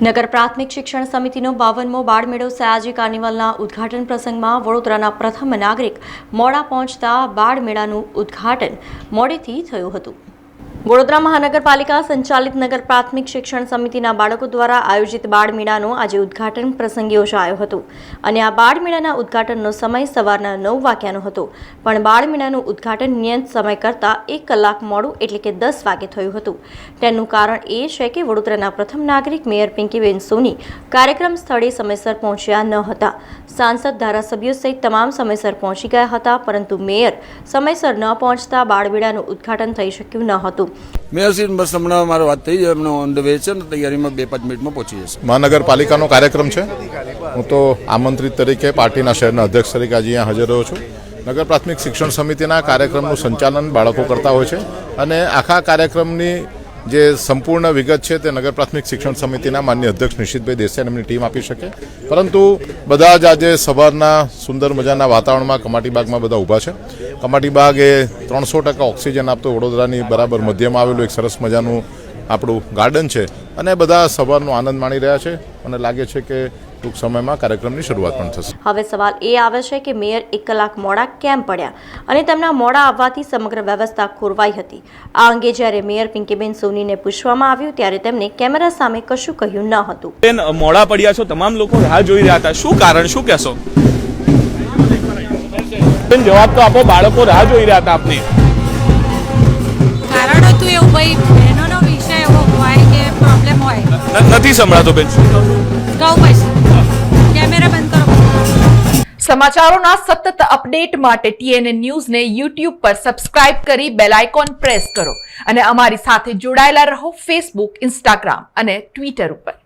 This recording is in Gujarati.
નગર પ્રાથમિક શિક્ષણ સમિતિનો 52મો બાળમેળો સયાજી કાર્નિવલના ઉદ્ઘાટન પ્રસંગમાં વડોદરાના પ્રથમ નાગરિક મોડા પહોંચતા બાળમેળાનું ઉદ્ઘાટન મોડેથી થયું હતું। વડોદરા મહાનગરપાલિકા સંચાલિત નગર પ્રાથમિક શિક્ષણ સમિતિના બાળકો દ્વારા આયોજિત બાળમેળાનો આજે ઉદ્ઘાટન પ્રસંગ યોજાયો હતો અને આ બાળમેળાના ઉદ્ઘાટનનો સમય સવારના 9 વાગ્યાનો હતો, પણ બાળમેળાનું ઉદ્ઘાટન નિયત સમય કરતાં 1 કલાક મોડું એટલે કે 10 વાગે થયું હતું। તેનું કારણ એ છે કે વડોદરાના પ્રથમ નાગરિક મેયર પિંકીબેન સોની કાર્યક્રમ સ્થળે સમયસર પહોંચ્યા ન હતા। સાંસદ ધારાસભ્યો સહિત તમામ સમયસર પહોંચી ગયા હતા, પરંતુ મેયર સમયસર ન પહોંચતા બાળમેળાનું ઉદ્ઘાટન થઈ શક્યું ન હતું। મેયરશ્રી બસ હમણાં મારી વાત થઈ જાય, એમનો ઓન ધ વે છે ને, તૈયારીમાં 2-5 મિનિટમાં પહોંચી જશે। મહાનગરપાલિકાનો કાર્યક્રમ છે, હું તો આમંત્રિત તરીકે પાર્ટીના શહેરના અધ્યક્ષ તરીકે આજે અહીંયા હાજર રહ્યો છું। નગર પ્રાથમિક શિક્ષણ સમિતિના કાર્યક્રમનું સંચાલન બાળકો કરતા હોય છે અને આખા કાર્યક્રમની જે સંપૂર્ણ વિગત છે તે નગર પ્રાથમિક શિક્ષણ સમિતિના માનનીય અધ્યક્ષ નિશિતભાઈ દેસાઈ એમની ટીમ આપી શકે, પરંતુ બધા જ આજે સવારના સુંદર મજાના વાતાવરણમાં કમાટી બાગમાં બધા ઊભા છે। કમાટી બાગ એ 300% ઓક્સિજન આપતો વડોદરાની બરાબર મધ્યમાં આવેલું એક સરસ મજાનું આપણું ગાર્ડન છે અને બધા સવારનો આનંદ માણી રહ્યા છે અને લાગે છે કે ટૂંક સમયમાં કાર્યક્રમની શરૂઆત પણ થશે। હવે સવાલ એ આવે છે કે મેયર 1 કલાક મોડા કેમ પડ્યા અને તેમના મોડા આવવાથી સમગ્ર વ્યવસ્થા ખોરવાઈ હતી। આ અંગે જ્યારે મેયર પિંકીબેન સોનીને પૂછવામાં આવ્યું ત્યારે તેમણે કેમેરા સામે કશું કહ્યું ન હતું। બેન, મોડા પડ્યા છો, તમામ લોકો રાહ જોઈ રહ્યા હતા, શું કારણ, શું કહેશો? બેન, જવાબ તો આપો, બાળકો રાહ જોઈ રહ્યા હતા આપને। કારણ હતું એવું, ભાઈ બહેનોનો વિષય એવો હોય કે પ્રોબ્લેમ હોય। નથી સંભળાતો બેન, શું કહું પછી કેમેરા બંધ કરો। સમાચારોના સતત અપડેટ માટે TNN ન્યૂઝને YouTube પર સબસ્ક્રાઇબ કરી બેલ આઇકોન પ્રેસ કરો અને અમારી સાથે જોડાયેલા રહો Facebook, Instagram અને Twitter ઉપર।